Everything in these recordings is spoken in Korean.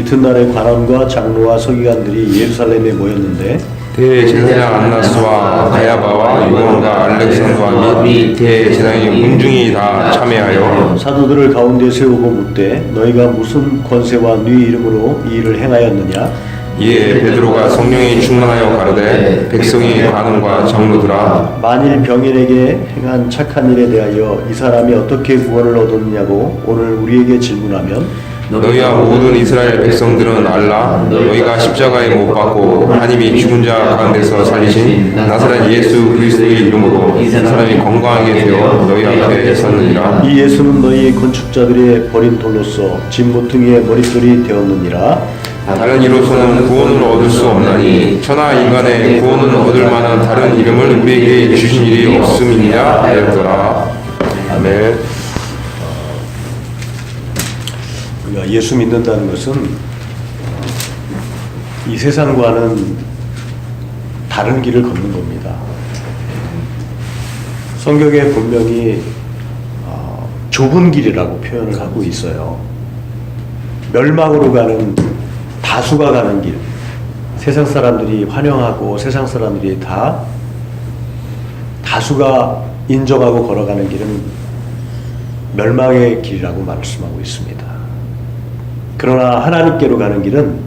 이튿날에 관원과 장로와 서기관들이 예루살렘에 모였는데 대제사장 안나스와 가야바와 요한과 알렉산더와 및 대제사장의 문중이 다 참여하여 사도들을 가운데 세우고 묻되 너희가 무슨 권세와 네 이름으로 이 일을 행하였느냐? 이에 베드로가 성령이 충만하여 가로되 백성의 관원과 장로들아 만일 병인에게 행한 착한 일에 대하여 이 사람이 어떻게 구원을 얻었느냐고 오늘 우리에게 질문하면 너희와 모든 이스라엘 백성들은 알라 너희가 십자가에 못 박고 하나님이 죽은 자 가운데서 살리신 나사렛 예수 그리스도의 이름으로 이 사람이 건강하게 되어 너희 앞에 섰느니라. 이 예수는 너희 건축자들의 버린 돌로서 진 모퉁이의 머릿돌이 되었느니라. 다른 이로서는 구원을 얻을 수 없나니 천하 인간의 구원을 얻을 만한 다른 이름을 우리에게 주신 일이 없음이니라 하였더라. 아멘. 우리가 예수 믿는다는 것은 이 세상과는 다른 길을 걷는 겁니다. 성경에 분명히 좁은 길이라고 표현을 하고 있어요. 멸망으로 가는 다수가 가는 길, 세상 사람들이 환영하고 세상 사람들이 다 다수가 인정하고 걸어가는 길은 멸망의 길이라고 말씀하고 있습니다. 그러나 하나님께로 가는 길은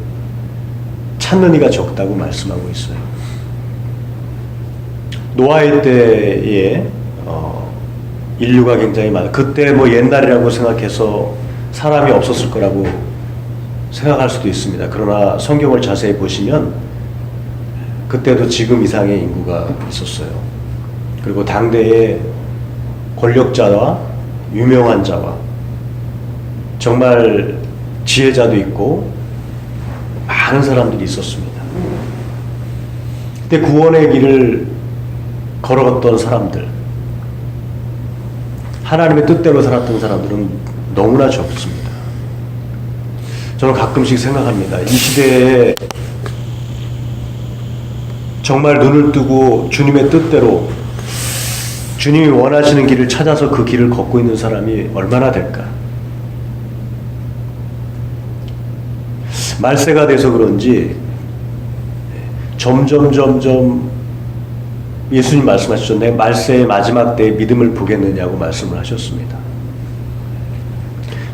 찾는 이가 적다고 말씀하고 있어요. 노아의 때에 인류가 굉장히 그때 뭐 옛날이라고 생각해서 사람이 없었을 거라고 생각할 수도 있습니다. 그러나 성경을 자세히 보시면 그때도 지금 이상의 인구가 있었어요. 그리고 당대의 권력자와 유명한 자와 정말 지혜자도 있고 많은 사람들이 있었습니다. 그때 구원의 길을 걸어갔던 사람들, 하나님의 뜻대로 살았던 사람들은 너무나 적습니다. 저는 가끔씩 생각합니다. 이 시대에 정말 눈을 뜨고 주님의 뜻대로 주님이 원하시는 길을 찾아서 그 길을 걷고 있는 사람이 얼마나 될까? 말세가 돼서 그런지 점점 예수님 말씀하셨죠. 내 말세의 마지막 때에 믿음을 보겠느냐고 말씀을 하셨습니다.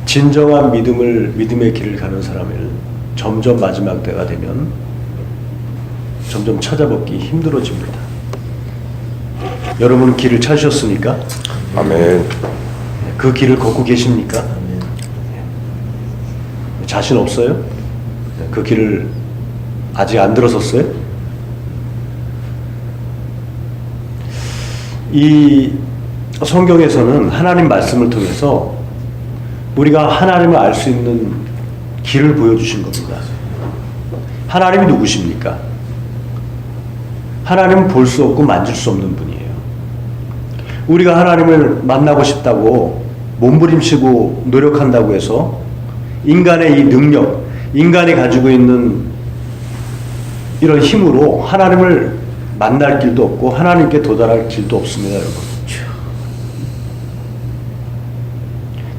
진정한 믿음의 길을 가는 사람을 점점 마지막 때가 되면 점점 찾아보기 힘들어집니다. 여러분은 길을 찾으셨습니까? 아멘. 그 길을 걷고 계십니까? 자신 없어요? 그 길을 아직 안 들어섰어요? 이 성경에서는 하나님 말씀을 통해서 우리가 하나님을 알 수 있는 길을 보여주신 겁니다. 하나님이 누구십니까? 하나님은 볼 수 없고 만질 수 없는 분이에요. 우리가 하나님을 만나고 싶다고 몸부림치고 노력한다고 해서 인간의 이 능력, 인간이 가지고 있는 이런 힘으로 하나님을 만날 길도 없고 하나님께 도달할 길도 없습니다, 여러분.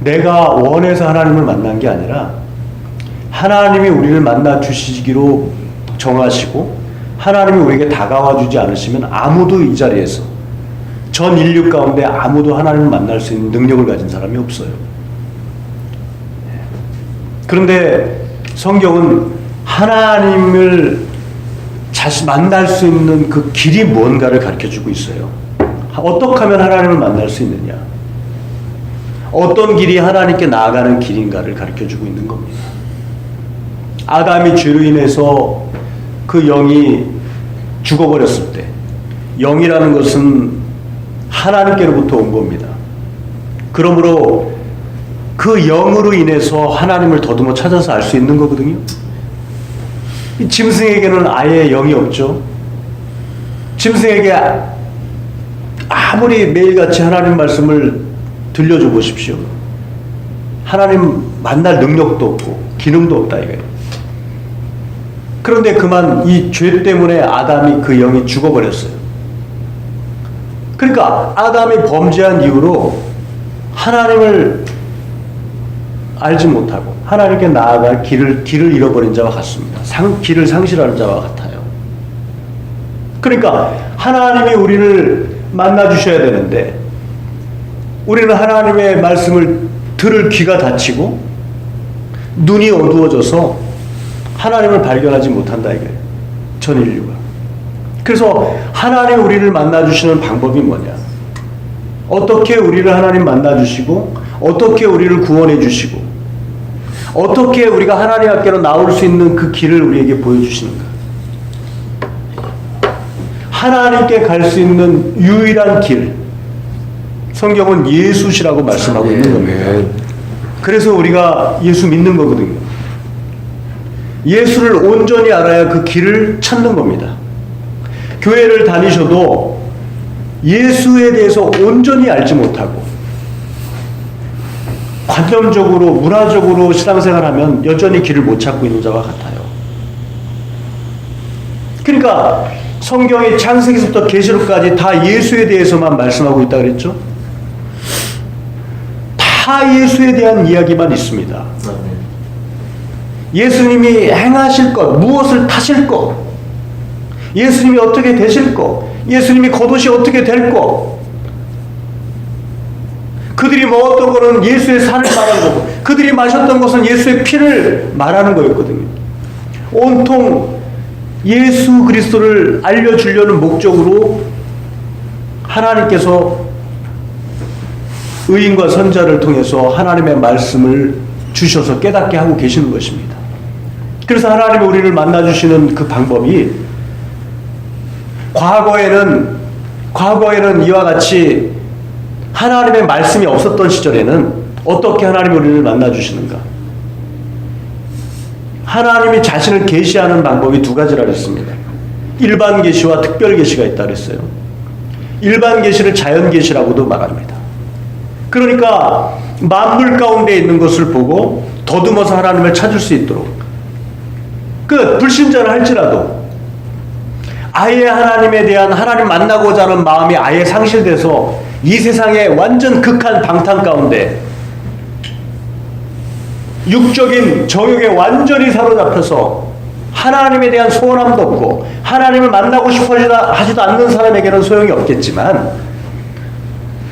내가 원해서 하나님을 만난 게 아니라 하나님이 우리를 만나 주시기로 정하시고 하나님이 우리에게 다가와 주지 않으시면 아무도 이 자리에서 전 인류 가운데 아무도 하나님을 만날 수 있는 능력을 가진 사람이 없어요. 그런데 성경은 하나님을 만날 수 있는 그 길이 뭔가를 가르쳐주고 있어요. 어떻게 하면 하나님을 만날 수 있느냐? 어떤 길이 하나님께 나아가는 길인가를 가르쳐주고 있는 겁니다. 아담이 죄로 인해서 그 영이 죽어버렸을 때 영이라는 것은 하나님께로부터 온 겁니다. 그러므로 그 영으로 인해서 하나님을 더듬어 찾아서 알 수 있는 거거든요. 이 짐승에게는 아예 영이 없죠. 짐승에게 아무리 매일같이 하나님 말씀을 들려줘 보십시오. 하나님 만날 능력도 없고 기능도 없다 이거예요. 그런데 그만 이 죄 때문에 아담이 그 영이 죽어버렸어요. 그러니까 아담이 범죄한 이후로 알지 못하고 하나님께 나아갈 길을 잃어버린 자와 같습니다. 길을 상실하는 자와 같아요. 그러니까 하나님이 우리를 만나 주셔야 되는데 우리는 하나님의 말씀을 들을 귀가 닫히고 눈이 어두워져서 하나님을 발견하지 못한다 이거예요. 전 인류가. 그래서 하나님 우리를 만나 주시는 방법이 뭐냐? 어떻게 우리를 하나님 만나 주시고 어떻게 우리를 구원해 주시고 어떻게 우리가 하나님 앞께로 나올 수 있는 그 길을 우리에게 보여주시는가? 하나님께 갈 수 있는 유일한 길, 성경은 예수시라고 말씀하고 있는 겁니다. 그래서 우리가 예수 믿는 거거든요. 예수를 온전히 알아야 그 길을 찾는 겁니다. 교회를 다니셔도 예수에 대해서 온전히 알지 못하고 관념적으로 문화적으로 신앙생활하면 여전히 길을 못 찾고 있는 자와 같아요. 그러니까 성경이 창세기부터 계시록까지 다 예수에 대해서만 말씀하고 있다 그랬죠? 다 예수에 대한 이야기만 있습니다. 예수님이 행하실 것, 무엇을 타실 것, 예수님이 어떻게 되실 것, 예수님이 겉옷이 어떻게 될 것, 그들이 먹었던 것은 예수의 살을 말하는 거고 그들이 마셨던 것은 예수의 피를 말하는 거였거든요. 온통 예수 그리스도를 알려주려는 목적으로 하나님께서 의인과 선자를 통해서 하나님의 말씀을 주셔서 깨닫게 하고 계시는 것입니다. 그래서 하나님이 우리를 만나주시는 그 방법이 과거에는 이와 같이 하나님의 말씀이 없었던 시절에는 어떻게 하나님이 우리를 만나주시는가? 하나님이 자신을 계시하는 방법이 두 가지라 그랬습니다. 일반 계시와 특별 계시가 있다 그랬어요. 일반 계시를 자연 계시라고도 말합니다. 그러니까 만물 가운데 있는 것을 보고 더듬어서 하나님을 찾을 수 있도록 불신자를 할지라도 아예 하나님에 대한 하나님 만나고자 하는 마음이 아예 상실돼서 이 세상의 완전 극한 방탕 가운데 육적인 정욕에 완전히 사로잡혀서 하나님에 대한 소원함도 없고 하나님을 만나고 싶어 하지도 않는 사람에게는 소용이 없겠지만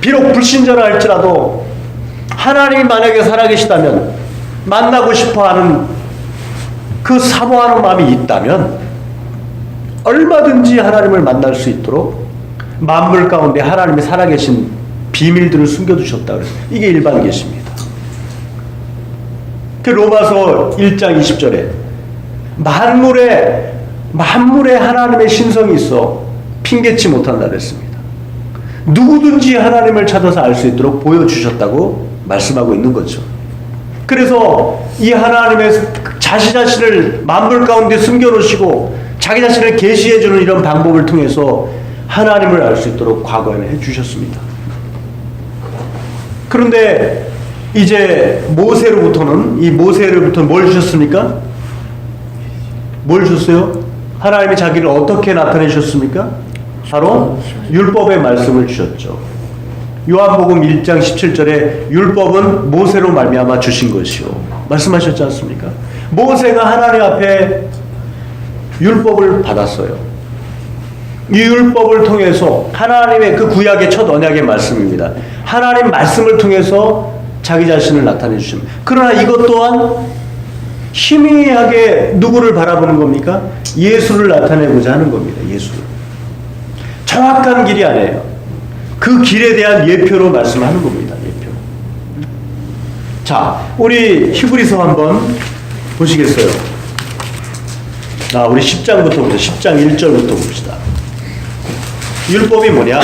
비록 불신자라 할지라도 하나님이 만약에 살아계시다면 만나고 싶어하는 그 사모하는 마음이 있다면 얼마든지 하나님을 만날 수 있도록 만물 가운데 하나님이 살아계신 비밀들을 숨겨두셨다 그래서 이게 일반 계시입니다. 그 로마서 1장 20절에 만물에 하나님의 신성이 있어 핑계치 못한다 그랬습니다. 누구든지 하나님을 찾아서 알 수 있도록 보여주셨다고 말씀하고 있는 거죠. 그래서 이 하나님의 자신을 만물 가운데 숨겨놓으시고 자기 자신을 계시해주는 이런 방법을 통해서 하나님을 알 수 있도록 과거에는 해주셨습니다. 그런데 이제 모세로부터 뭘 주셨습니까? 뭘 주셨어요? 하나님이 자기를 어떻게 나타내셨습니까? 바로 율법의 말씀을 주셨죠. 요한복음 1장 17절에 율법은 모세로 말미암아 주신 것이요 말씀하셨지 않습니까? 모세가 하나님 앞에 율법을 받았어요. 이 율법을 통해서 하나님의 그 구약의 첫 언약의 말씀입니다. 하나님 말씀을 통해서 자기 자신을 나타내 주십니다. 그러나 이것 또한 희미하게 누구를 바라보는 겁니까? 예수를 나타내고자 하는 겁니다. 예수를. 정확한 길이 아니에요. 그 길에 대한 예표로 말씀하는 겁니다. 예표. 자, 우리 히브리서 한번 보시겠어요? 우리 10장부터 보자. 10장 1절부터 봅시다. 율법이 뭐냐?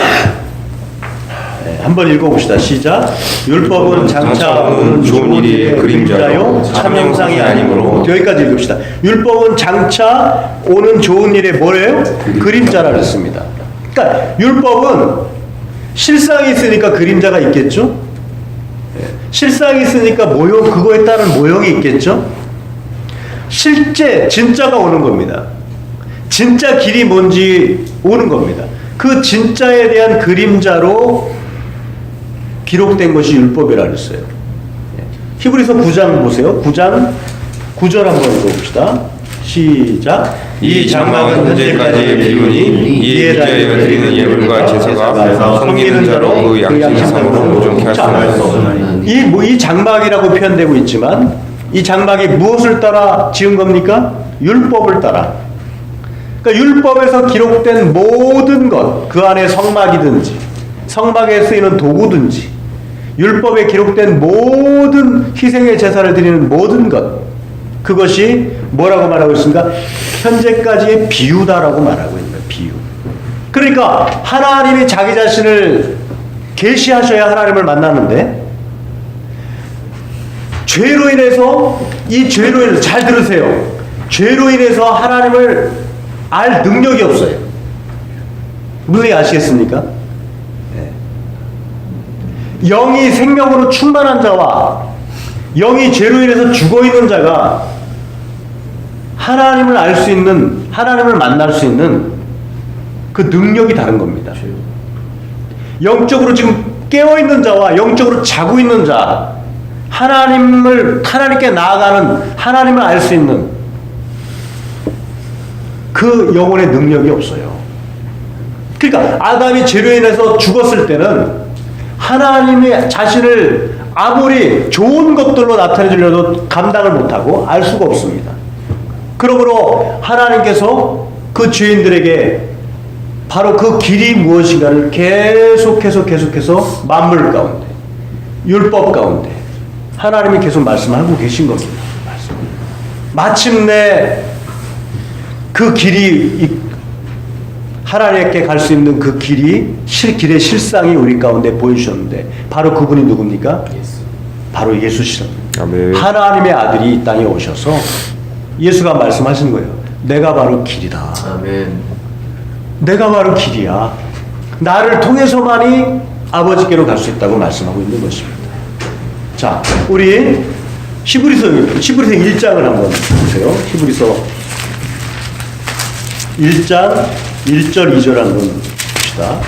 한번 읽어봅시다. 시작. 율법은 장차 오는 좋은 일의 그림자요 참형상이 아니므로. 여기까지 읽읍시다. 율법은 장차 오는 좋은 일의 뭐예요? 그림자라 그랬습니다. 그러니까 율법은 실상이 있으니까 그림자가 있겠죠? 실상이 있으니까 그거에 따른 모형이 있겠죠? 실제 진짜가 오는 겁니다. 진짜 길이 뭔지 오는 겁니다. 그 진짜에 대한 그림자로 기록된 것이 율법이라 그랬어요. 히브리서 9장 보세요. 9장 9절 한번 읽어봅시다. 시작. 이 장막은 현재까지의 기운이 이에 대하여 드리는 예물과 제사가 섬기는 자로 그 양심상으로 무정케 할 수 없나니. 이 장막이라고 표현되고 있지만 이 장막이 무엇을 따라 지은 겁니까? 율법을 따라. 그러니까 율법에서 기록된 모든 것, 그 안에 성막이든지 성막에 쓰이는 도구든지 율법에 기록된 모든 희생의 제사를 드리는 모든 것, 그것이 뭐라고 말하고 있습니까? 현재까지의 비유다라고 말하고 있는 거예요. 비유. 그러니까 하나님이 자기 자신을 계시하셔야 하나님을 만나는데, 죄로 인해서, 이 죄로 인해서, 잘 들으세요, 죄로 인해서 하나님을 알 능력이 없어요. 무슨 얘기 아시겠습니까? 영이 생명으로 충만한 자와 영이 죄로 인해서 죽어있는 자가 하나님을 알 수 있는, 하나님을 만날 수 있는 그 능력이 다른 겁니다. 영적으로 지금 깨어있는 자와 영적으로 자고 있는 자, 하나님께 나아가는, 하나님을 알 수 있는 그 영혼의 능력이 없어요. 그러니까 아담이 죄로 인해서 죽었을 때는 하나님의 자신을 아무리 좋은 것들로 나타내주려도 감당을 못하고 알 수가 없습니다. 그러므로 하나님께서 그 죄인들에게 바로 그 길이 무엇인가를 계속해서 만물 가운데, 율법 가운데 하나님이 계속 말씀하고 계신 겁니다. 마침내 그 길이, 하나님께 갈 수 있는 그 길의 실상이 우리 가운데 보여주셨는데, 바로 그분이 누굽니까? 바로 예수시랍니다. 아멘. 하나님의 아들이 이 땅에 오셔서 예수가 말씀하신 거예요. 내가 바로 길이다. 아멘. 내가 바로 길이야. 나를 통해서만이 아버지께로 갈 수 있다고 말씀하고 있는 것입니다. 자, 우리 히브리서 1장을 한번 보세요. 히브리서 1장 1절 2절 한번 봅시다.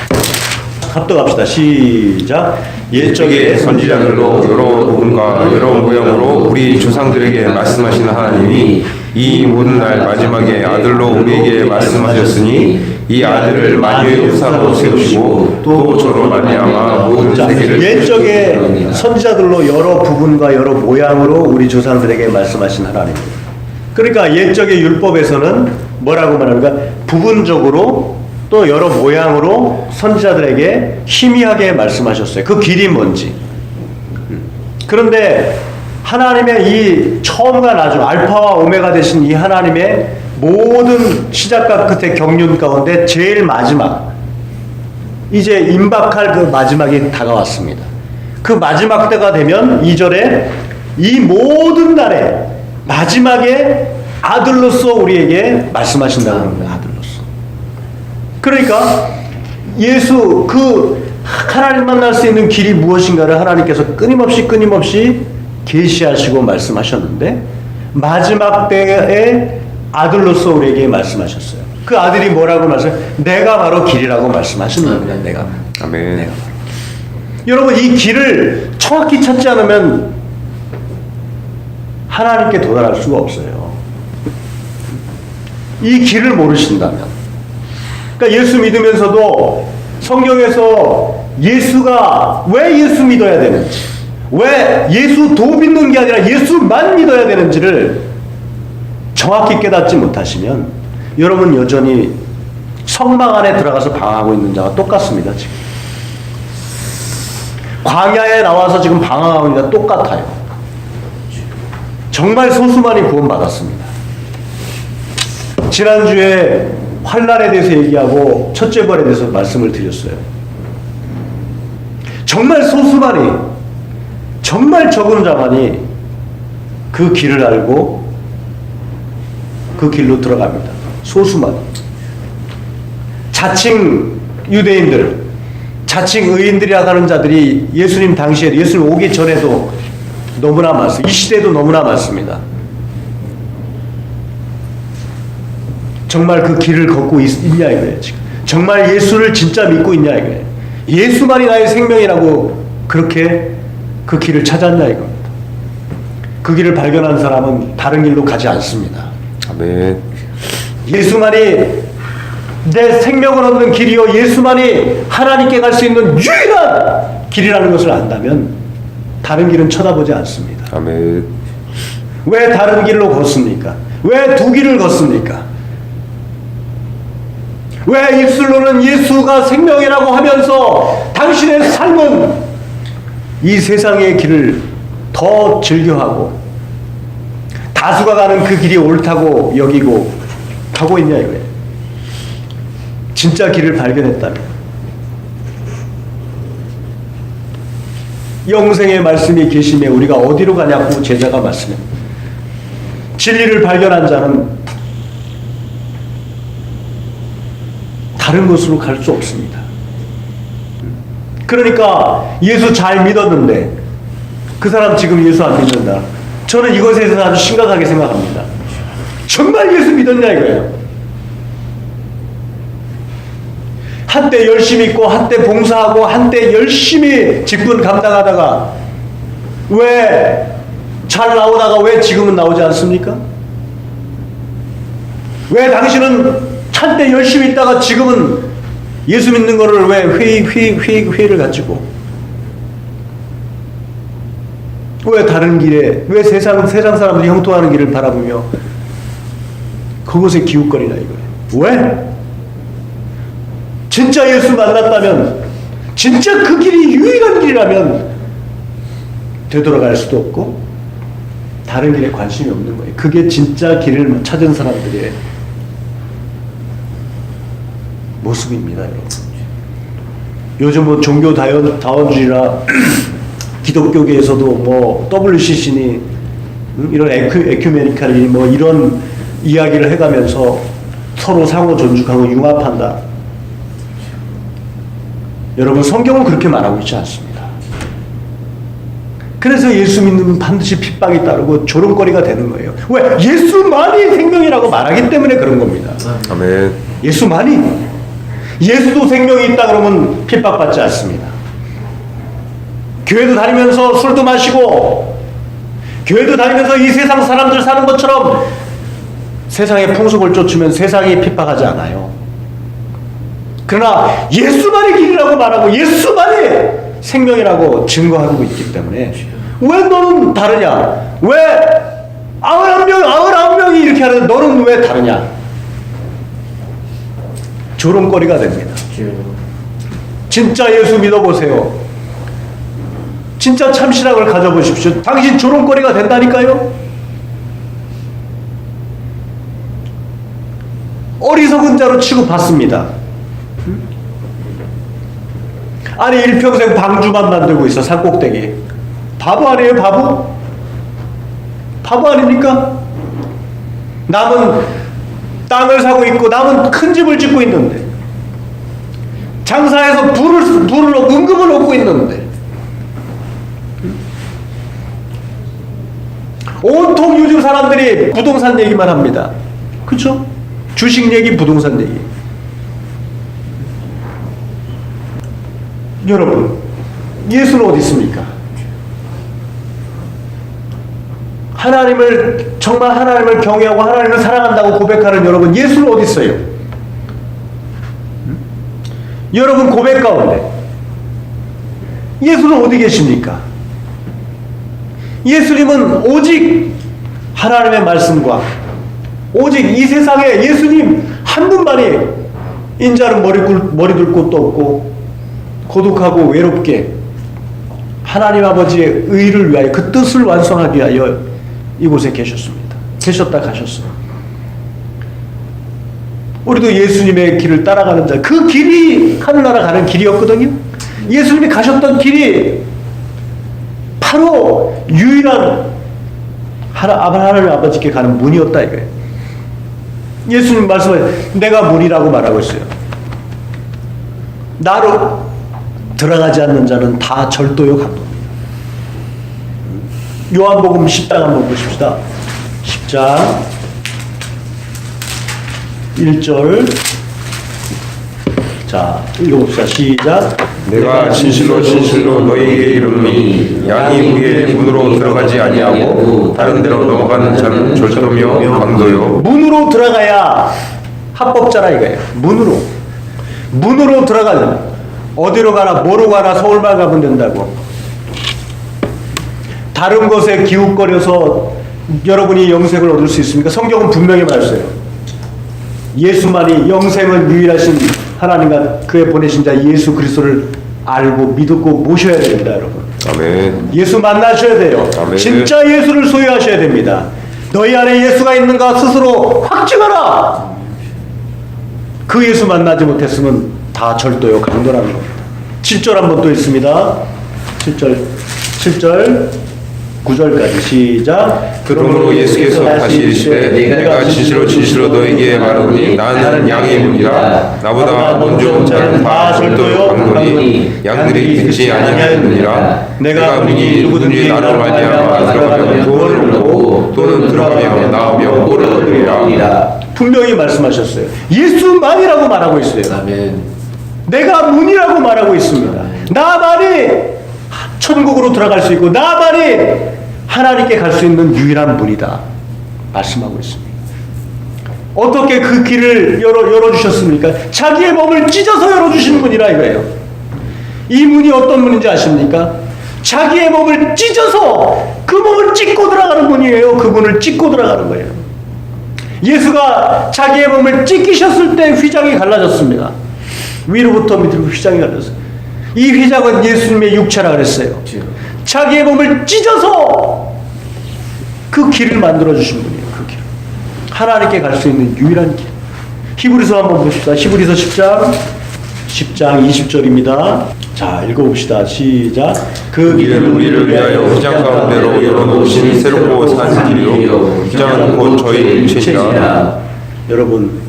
합독합시다. 시작. 옛적의 선지자들로 여러 부분과 여러 모양으로 우리 조상들에게 말씀하시는 하나님이 이 모든 날 마지막에 아들로 우리에게 말씀하셨으니 이 아들을 만유의 후사로 세우시고 또 저로 말미암아 모든 세계를 옛적의 선지자들로 여러 부분과 여러 모양으로 우리 조상들에게 말씀하신 하나님. 그러니까 옛적의 율법에서는 뭐라고 말합니까? 부분적으로 또 여러 모양으로 선지자들에게 희미하게 말씀하셨어요. 그 길이 뭔지. 그런데 하나님의 이 처음과 나중, 알파와 오메가 되신 이 하나님의 모든 시작과 끝의 경륜 가운데 제일 마지막, 이제 임박할 그 마지막이 다가왔습니다. 그 마지막 때가 되면 2절에 이 모든 날에 마지막에 아들로서 우리에게 말씀하신다는 겁니다. 아들로서. 그러니까 예수, 그 하나님 만날 수 있는 길이 무엇인가를 하나님께서 끊임없이 계시하시고 말씀하셨는데, 마지막 때에 아들로서 우리에게 말씀하셨어요. 그 아들이 뭐라고 말씀해요? 내가 바로 길이라고 말씀하시는 겁니다. 내가. 아멘. 내가. 여러분, 이 길을 정확히 찾지 않으면 하나님께 도달할 수가 없어요. 이 길을 모르신다면. 그러니까 예수 믿으면서도 성경에서 예수가 왜 예수 믿어야 되는지, 왜 예수도 믿는 게 아니라 예수만 믿어야 되는지를 정확히 깨닫지 못하시면 여러분 여전히 성막 안에 들어가서 방황하고 있는 자와 똑같습니다. 지금 광야에 나와서 지금 방황하고 있는 자와 똑같아요. 정말 소수만이 구원받았습니다. 지난주에 환난에 대해서 얘기하고 첫째 벌에 대해서 말씀을 드렸어요. 정말 소수만이, 정말 적은 자만이 그 길을 알고 그 길로 들어갑니다. 소수만. 자칭 유대인들, 자칭 의인들이라고 하는 자들이 예수님 당시에, 예수님 오기 전에도 너무나 많습니다. 이 시대에도 너무나 많습니다. 정말 그 길을 걷고 있냐 이거예요. 지금 정말 예수를 진짜 믿고 있냐 이거예요. 예수만이 나의 생명이라고 그렇게 그 길을 찾았냐 이겁니다. 그 길을 발견한 사람은 다른 길로 가지 않습니다. 아멘. 예수만이 내 생명을 얻는 길이요, 예수만이 하나님께 갈 수 있는 유일한 길이라는 것을 안다면 다른 길은 쳐다보지 않습니다. 아멘. 왜 다른 길로 걷습니까? 왜 두 길을 걷습니까? 왜 입술로는 예수가 생명이라고 하면서 당신의 삶은 이 세상의 길을 더 즐겨하고 다수가 가는 그 길이 옳다고 여기고 가고 있냐 이거예요. 진짜 길을 발견했다면 영생의 말씀이 계시며 우리가 어디로 가냐고 제자가 말씀해. 진리를 발견한 자는 다른 곳으로 갈 수 없습니다. 그러니까 예수 잘 믿었는데 그 사람 지금 예수 안 믿는다. 저는 이것에 대해서 아주 심각하게 생각합니다. 정말 예수 믿었냐 이거예요. 한때 열심히 있고 한때 봉사하고 한때 열심히 직분 감당하다가 왜 잘 나오다가 왜 지금은 나오지 않습니까? 왜 당신은 한때 열심히 있다가 지금은 예수 믿는 거를 왜 회의를 가지고 왜 다른 길에 왜 세상 사람들이 형통하는 길을 바라보며 그곳에 기웃거리나 이거예요. 왜? 진짜 예수 만났다면 진짜 그 길이 유일한 길이라면 되돌아갈 수도 없고 다른 길에 관심이 없는 거예요. 그게 진짜 길을 찾은 사람들의 모습입니다, 여러분. 요즘 뭐 종교 다원주의나 기독교계에서도 뭐 WCC니 이런 에큐메니칼이 뭐 이런 이야기를 해가면서 서로 상호 존중하고 융합한다. 여러분 성경은 그렇게 말하고 있지 않습니다. 그래서 예수 믿는 반드시 핍박이 따르고 조롱거리가 되는 거예요. 왜? 예수만이 생명이라고 말하기 때문에 그런 겁니다. 아멘. 예수만이. 예수도 생명이 있다 그러면 핍박받지 않습니다. 교회도 다니면서 술도 마시고 교회도 다니면서 이 세상 사람들 사는 것처럼 세상의 풍속을 쫓으면 세상이 핍박하지 않아요. 그러나 예수만이 길이라고 말하고 예수만이 생명이라고 증거하고 있기 때문에 왜 너는 다르냐? 왜 99명이 이렇게 하는데 너는 왜 다르냐? 조롱거리가 됩니다. 진짜 예수 믿어보세요. 진짜 참신학을 가져보십시오. 당신 조롱거리가 된다니까요. 어리석은 자로 취급받습니다. 아니 일평생 방주만 만들고 있어. 산꼭대기. 바보 아니에요? 바보? 바보 아닙니까? 남은 땅을 사고 있고 남은 큰 집을 짓고 있는데 장사해서 은금을 얻고 있는데 온통 요즘 사람들이 부동산 얘기만 합니다. 그렇죠? 주식 얘기, 부동산 얘기. 여러분, 예수는 어디 있습니까? 정말 하나님을 경외하고 하나님을 사랑한다고 고백하는 여러분, 예수는 어디 있어요? 여러분 고백 가운데 예수는 어디 계십니까? 예수님은 오직 하나님의 말씀과 오직 이 세상에 예수님 한 분만이 인자는 머리 둘 곳도 없고 고독하고 외롭게 하나님 아버지의 의를 위하여 그 뜻을 완성하기 위하여 이곳에 계셨습니다. 계셨다 가셨어요. 우리도 예수님의 길을 따라가는 자, 그 길이 하늘나라 가는 길이었거든요. 예수님이 가셨던 길이 바로 유일한 하나님 아버지께 가는 문이었다 이거예요. 예수님 말씀을 내가 문이라고 말하고 있어요. 나로 들어가지 않는 자는 다 절도요 강도입니다. 요한복음 10장 한번 보십시다. 10장 1절 자, 읽어봅시다. 시작. 내가 진실로 진실로 너희에게 이르노니 양이 무리의 문으로 들어가지 아니하고 다른 데로 넘어가는 자는 절도며 강도요 문으로 들어가야 합법자라 이거예요. 문으로 들어가는. 어디로 가나 뭐로 가나 서울만 가면 된다고. 다른 것에 기웃거려서 여러분이 영생을 얻을 수 있습니까? 성경은 분명히 말했어요. 예수만이 영생을 유일하신 하나님과 그의 보내신 자 예수 그리스도를 알고 믿고 모셔야 됩니다, 여러분. 아멘. 예수 만나셔야 돼요. 아멘. 진짜 예수를 소유하셔야 됩니다. 너희 안에 예수가 있는가 스스로 확증하라. 그 예수 만나지 못했으면 다 절도요, 강도라는 겁니다. 7절 한번 또 있습니다. 7절 9절까지 시작. 그러므로 예수께서 다시 이르시되 내가 진실로 진실로 너에게 말하노니 나는 양의 문이라 나보다 먼저 온 자는 다 절도요 강도니 양들이 듣지 아니하느니라. 내가 문이 누구든지 나를 말미암아 들어가면 구원을 얻고 또는 들어가며 나오며 꼴을 얻으리라. 분명히 말씀하셨어요. 예수만이라고 말하고 있어요. 아멘. 내가 문이라고 말하고 있습니다. 나만이 천국으로 들어갈 수 있고 나만이 하나님께 갈 수 있는 유일한 문이다 말씀하고 있습니다. 어떻게 그 길을 열어주셨습니까? 자기의 몸을 찢어서 열어주신 문이라 이거예요. 이 문이 어떤 문인지 아십니까? 자기의 몸을 찢어서 그 몸을 찢고 들어가는 문이에요. 그 문을 찢고 들어가는 거예요. 예수가 자기의 몸을 찢기셨을 때 휘장이 갈라졌습니다. 위로부터 밑으로 휘장이 갈라졌어요. 이 휘장은 예수님의 육체라 그랬어요. 자기의 몸을 찢어서 그 길을 만들어주신 분이에요. 그 길. 하나님께 갈 수 있는 유일한 길. 히브리서 한번 봅시다. 히브리서 10장 20절입니다. 자, 읽어봅시다. 시작. 그 길은 우리를 위하여 휘장 가운데로 열어놓으신 새롭고 산 길이요 휘장은 곧 저희 육체니라. 여러분,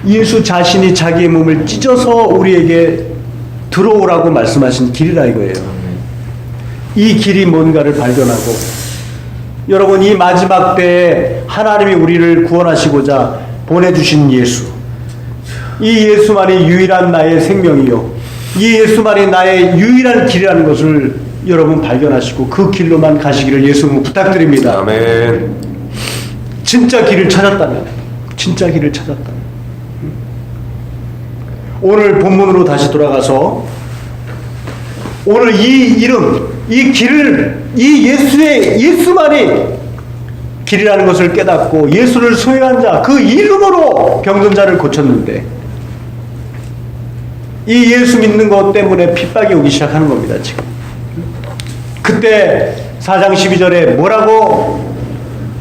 예수 자신이 자기의 몸을 찢어서 우리에게 들어오라고 말씀하신 길이라 이거예요. 이 길이 뭔가를 발견하고, 여러분, 이 마지막 때에 하나님이 우리를 구원하시고자 보내주신 예수, 이 예수만이 유일한 나의 생명이요, 이 예수만이 나의 유일한 길이라는 것을 여러분 발견하시고 그 길로만 가시기를 예수님 부탁드립니다. 아멘. 진짜 길을 찾았다면, 오늘 본문으로 다시 돌아가서 오늘 이 이름, 이 길을, 이 예수만이 길이라는 것을 깨닫고 예수를 소유한 자, 그 이름으로 병든 자를 고쳤는데 이 예수 믿는 것 때문에 핍박이 오기 시작하는 겁니다, 지금. 그때 4장 12절에 뭐라고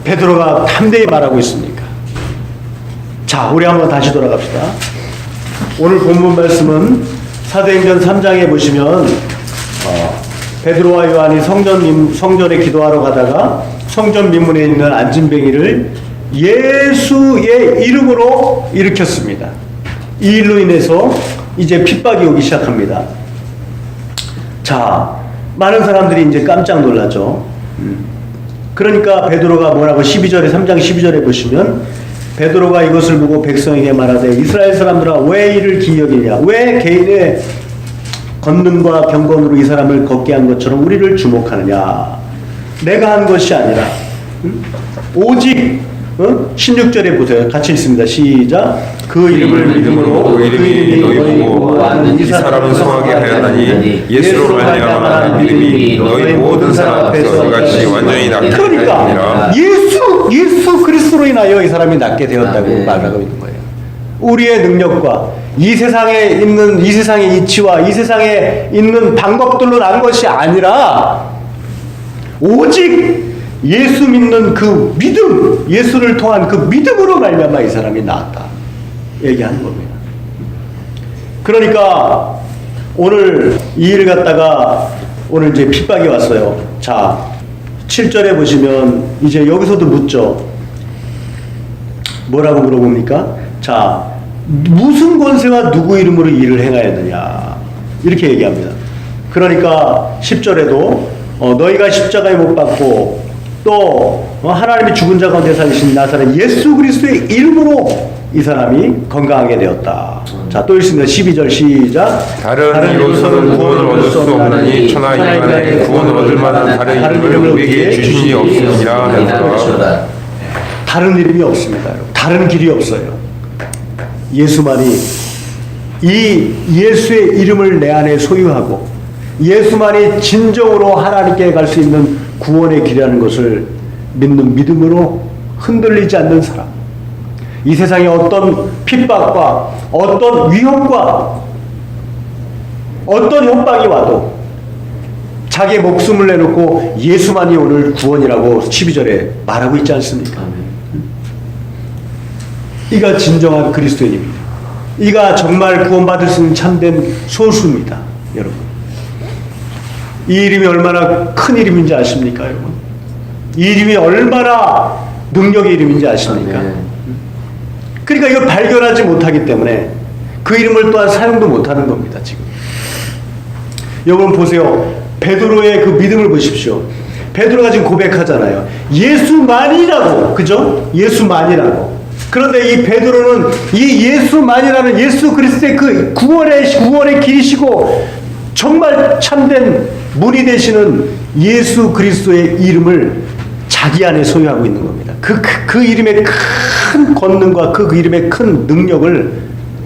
베드로가 담대히 말하고 있습니까? 자, 우리 한번 다시 돌아갑시다. 오늘 본문 말씀은 사도행전 3장에 보시면 베드로와 요한이 성전에 기도하러 가다가 성전 민문에 있는 안진뱅이를 예수의 이름으로 일으켰습니다. 이 일로 인해서 이제 핍박이 오기 시작합니다. 자, 많은 사람들이 이제 깜짝 놀라죠. 그러니까 베드로가 뭐라고 3장 12절에 보시면 베드로가 이것을 보고 백성에게 말하되 이스라엘 사람들아 왜 이를 기여기냐, 왜 개인의 권능과 경건으로 이 사람을 걷게 한 것처럼 우리를 주목하느냐. 내가 한 것이 아니라 오직 16절에 보세요. 같이 읽습니다. 시작. 그 이름을 믿음으로 그 이름이 너희 보고 이 사람은 성하게 하였나니 예수로 말미암아 믿음이 너희 모든 사람 앞에서 이같이 완전히 낫게 그러니까 하였느니라. 예수 그리스도로 인하여 이 사람이 낫게 되었다고 말하고 있는 거예요. 우리의 능력과 이 세상에 있는 이 세상의 이치와 이 세상에 있는 방법들로 난 것이 아니라 오직 예수 믿는 그 믿음, 예수를 통한 그 믿음으로 말미암아 이 사람이 나았다 얘기하는 겁니다. 그러니까 오늘 이 일을 갖다가 오늘 이제 핍박이 왔어요. 자, 7절에 보시면 이제 여기서도 묻죠. 뭐라고 물어봅니까? 자, 무슨 권세와 누구 이름으로 일을 행하였느냐 이렇게 얘기합니다. 그러니까 10절에도 너희가 십자가에 못 박고 또 하나님이 죽은 자 가운데 살리신 나사렛 예수 그리스도의 이름으로 이 사람이 건강하게 되었다. 자, 또 읽습니다. 12절 시작. 다른 이로서는 구원을 얻을 수 없나니 천하 인간의 구원을 얻을 만한 다른 이름을 우리에게 주시니 없으리라 하였다. 다른 이름이 없습니다. 여러분. 다른 길이 없어요. 예수만이, 이 예수의 이름을 내 안에 소유하고 예수만이 진정으로 하나님께 갈 수 있는 구원의 길이라는 것을 믿는 믿음으로 흔들리지 않는 사람, 이 세상에 어떤 핍박과 어떤 위협과 어떤 협박이 와도 자기의 목숨을 내놓고 예수만이 오늘 구원이라고 12절에 말하고 있지 않습니까? 이가 진정한 그리스도인입니다. 이가 정말 구원받을 수 있는 참된 소수입니다. 여러분, 이 이름이 얼마나 큰 이름인지 아십니까? 여러분, 이 이름이 얼마나 능력의 이름인지 아십니까? 그러니까 이걸 발견하지 못하기 때문에 그 이름을 또한 사용도 못하는 겁니다. 지금 여러분 보세요. 베드로의 그 믿음을 보십시오. 베드로가 지금 고백하잖아요. 예수만이라고, 그죠? 예수만이라고. 그런데 이 베드로는 이 예수만이라는 예수 그리스도의 그 구원의 길이시고 정말 참된 문이 되시는 예수 그리스도의 이름을 자기 안에 소유하고 있는 겁니다. 그 이름의 큰 권능과 그 이름의 큰 능력을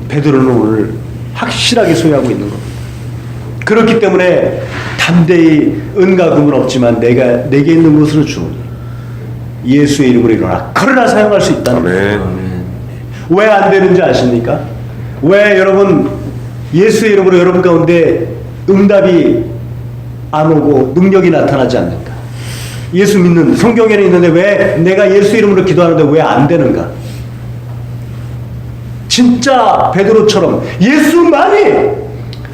베드로는 오늘 확실하게 소유하고 있는 겁니다. 그렇기 때문에 담대히 은과 금은 없지만 내게 있는 것으로 주오니 예수의 이름으로 일어나 그러나 사용할 수 있다는 거예요. 왜 안 되는지 아십니까? 왜 여러분 예수의 이름으로 여러분 가운데 응답이 안 오고 능력이 나타나지 않는가? 예수 믿는 성경에는 있는데 왜 내가 예수 이름으로 기도하는데 왜 안 되는가? 진짜 베드로처럼 예수만이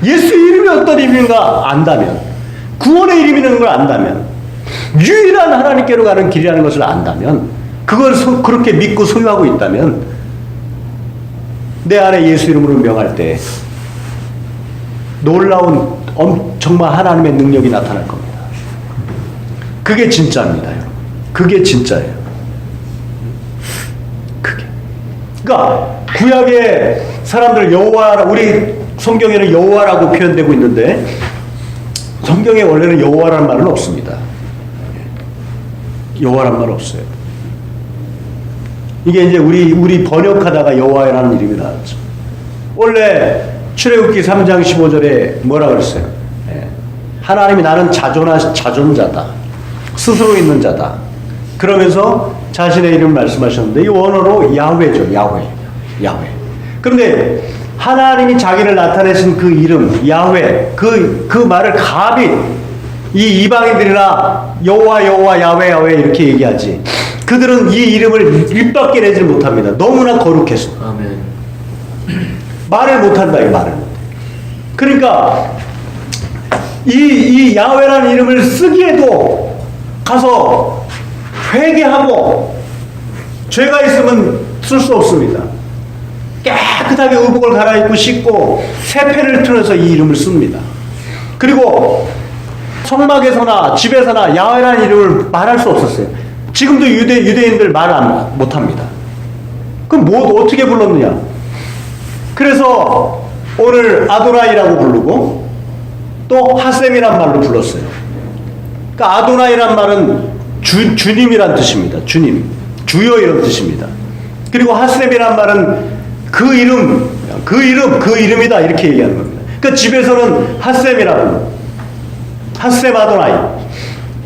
예수 이름이 어떤 이름인가 안다면, 구원의 이름이라는 걸 안다면, 유일한 하나님께로 가는 길이라는 것을 안다면, 그걸 그렇게 믿고 소유하고 있다면 내 안에 예수 이름으로 명할 때 놀라운 정말 하나님의 능력이 나타날 겁니다. 그게 진짜입니다, 여러분. 그게 진짜예요. 그게. 그러니까 구약의 사람들 여호와, 우리 성경에는 여호와라고 표현되고 있는데 성경에 원래는 여호와라는 말은 없습니다. 여호와라는 말 없어요. 이게 이제 우리 번역하다가 여호와라는 이름이 나왔죠. 원래 출애굽기 3장 15절에 뭐라 그랬어요? 하나님이 나는 자존자다. 스스로 있는 자다. 그러면서 자신의 이름을 말씀하셨는데 이 원어로 야훼죠. 야훼. 그런데 하나님이 자기를 나타내신 그 이름 야훼, 그 말을 감히 이 이방인들이나 여호와 야훼 이렇게 얘기하지, 그들은 이 이름을 입밖에 내지 못합니다. 너무나 거룩해서. 아멘. 말을 못한다. 이 말을 못해. 그러니까 이 야훼라는 이름을 쓰기에도 가서 회개하고 죄가 있으면 쓸 수 없습니다. 깨끗하게 의복을 갈아입고 씻고 새 펜을 틀어서 이 이름을 씁니다. 그리고 성막에서나 집에서나 야훼라는 이름을 말할 수 없었어요. 지금도 유대인들 말 못합니다. 그럼 어떻게 불렀느냐? 그래서 오늘 아도나이라고 부르고 또 하셈이란 말로 불렀어요. 그러니까 아도나이란 말은 주님이란 뜻입니다. 주님, 주여 이런 뜻입니다. 그리고 하셈이란 말은 그 이름이다 이렇게 얘기하는 겁니다. 그러니까 집에서는 하셈이라고, 하셈 아도나이,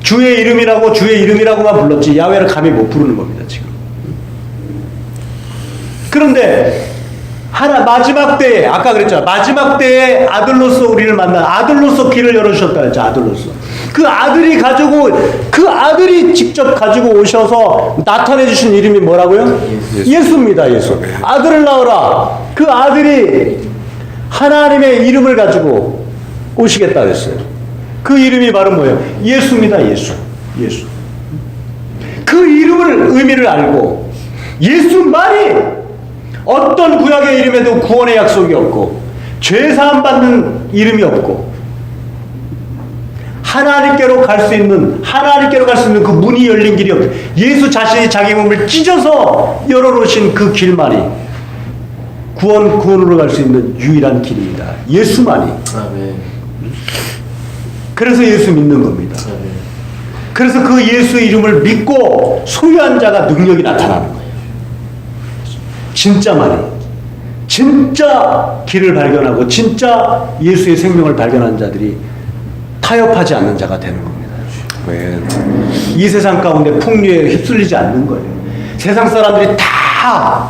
주의 이름이라고만 불렀지 야훼를 감히 못 부르는 겁니다 지금. 그런데 마지막 때에, 아까 그랬잖아, 마지막 때에 아들로서 우리를 만나, 아들로서 길을 열어주셨다 했죠. 아들로서 그 아들이 직접 가지고 오셔서 나타내 주신 이름이 뭐라고요? 예수입니다. 예수. 아들을 낳으라. 그 아들이 하나님의 이름을 가지고 오시겠다 그랬어요. 그 이름이 바로 뭐예요? 예수입니다. 예수. 그 이름을 의미를 알고 예수만이 어떤 구약의 이름에도 구원의 약속이 없고 죄사함 받는 이름이 없고 하나님께로 갈 수 있는 그 문이 열린 길이 없다. 예수 자신이 자기 몸을 찢어서 열어놓으신 그 길만이 구원으로 갈 수 있는 유일한 길입니다. 예수만이. 아멘. 그래서 예수 믿는 겁니다. 아멘. 그래서 그 예수 이름을 믿고 소유한 자가 능력이 나타나는 거예요. 진짜만이. 진짜 길을 발견하고 진짜 예수의 생명을 발견한 자들이 타협하지 않는 자가 되는 겁니다. 아멘. 이 세상 가운데 풍류에 휩쓸리지 않는 거예요. 세상 사람들이 다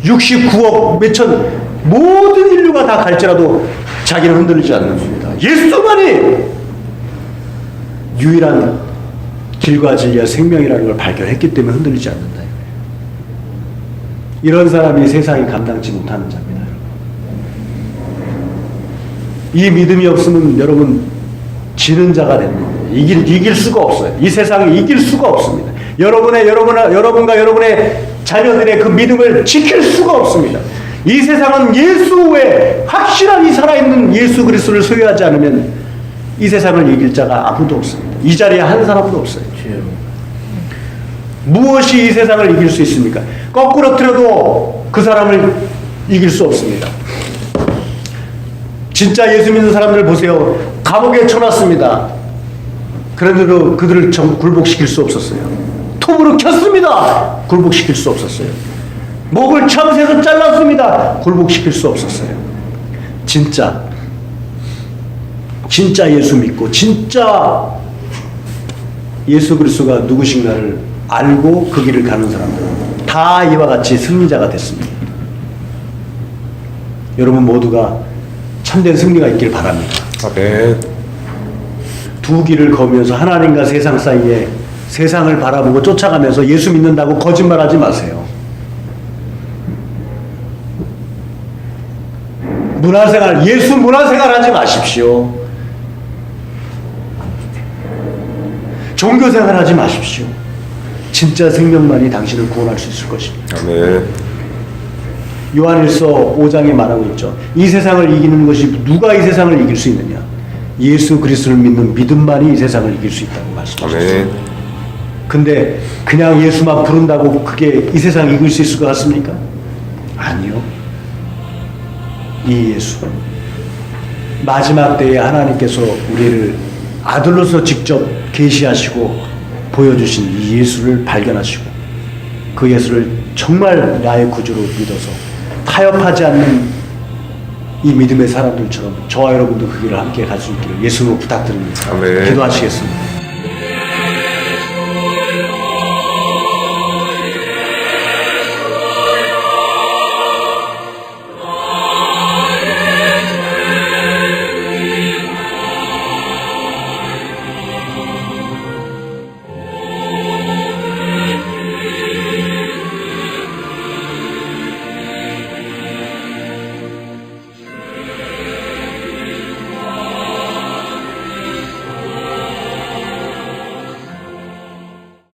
69억 몇천 모든 인류가 다 갈지라도 자기는 흔들리지 않는 겁니다. 예수만이 유일한 길과 진리와 생명이라는 걸 발견했기 때문에 흔들리지 않는다. 이런 사람이 세상이 감당치 못하는 자입니다. 이 믿음이 없으면 여러분 지는 자가 되는 겁니다. 이길 수가 없어요. 이 세상을 이길 수가 없습니다. 여러분과 여러분의 자녀들의 그 믿음을 지킬 수가 없습니다. 이 세상은 예수 외에 확실한 이 살아있는 예수 그리스도를 소유하지 않으면 이 세상을 이길 자가 아무도 없습니다. 이 자리에 한 사람도 없어요. 무엇이 이 세상을 이길 수 있습니까? 거꾸로 틀어도 그 사람을 이길 수 없습니다. 진짜 예수 믿는 사람들 보세요. 감옥에 쳐놨습니다. 그런데도 그들을 굴복시킬 수 없었어요. 톱으로 켰습니다. 굴복시킬 수 없었어요. 목을 참새서 잘랐습니다. 굴복시킬 수 없었어요. 진짜 예수 믿고 진짜 예수 그리스도가 누구신가를 알고 그 길을 가는 사람들은 다 이와 같이 승리자가 됐습니다. 여러분 모두가 참된 승리가 있길 바랍니다. 아멘. 두 길을 거면서 하나님과 세상 사이에 세상을 바라보고 쫓아가면서 예수 믿는다고 거짓말하지 마세요. 예수 문화생활 하지 마십시오. 종교생활 하지 마십시오. 진짜 생명만이 당신을 구원할 수 있을 것입니다. 아멘. 요한일서 5장에 말하고 있죠. 이 세상을 이기는 것이 누가 이 세상을 이길 수 있느냐? 예수 그리스도를 믿는 믿음만이 이 세상을 이길 수 있다고 말씀하셨어요. 아멘. 근데 그냥 예수만 부른다고 그게 이 세상을 이길 수 있을 것 같습니까? 아니요. 이 예수 마지막 때에 하나님께서 우리를 아들로서 직접 계시하시고 보여주신 이 예수를 발견하시고 그 예수를 정말 나의 구주로 믿어서 타협하지 않는 이 믿음의 사람들처럼 저와 여러분도 그 길을 함께 갈 수 있기를 예수로 부탁드립니다. 아멘. 기도하시겠습니다.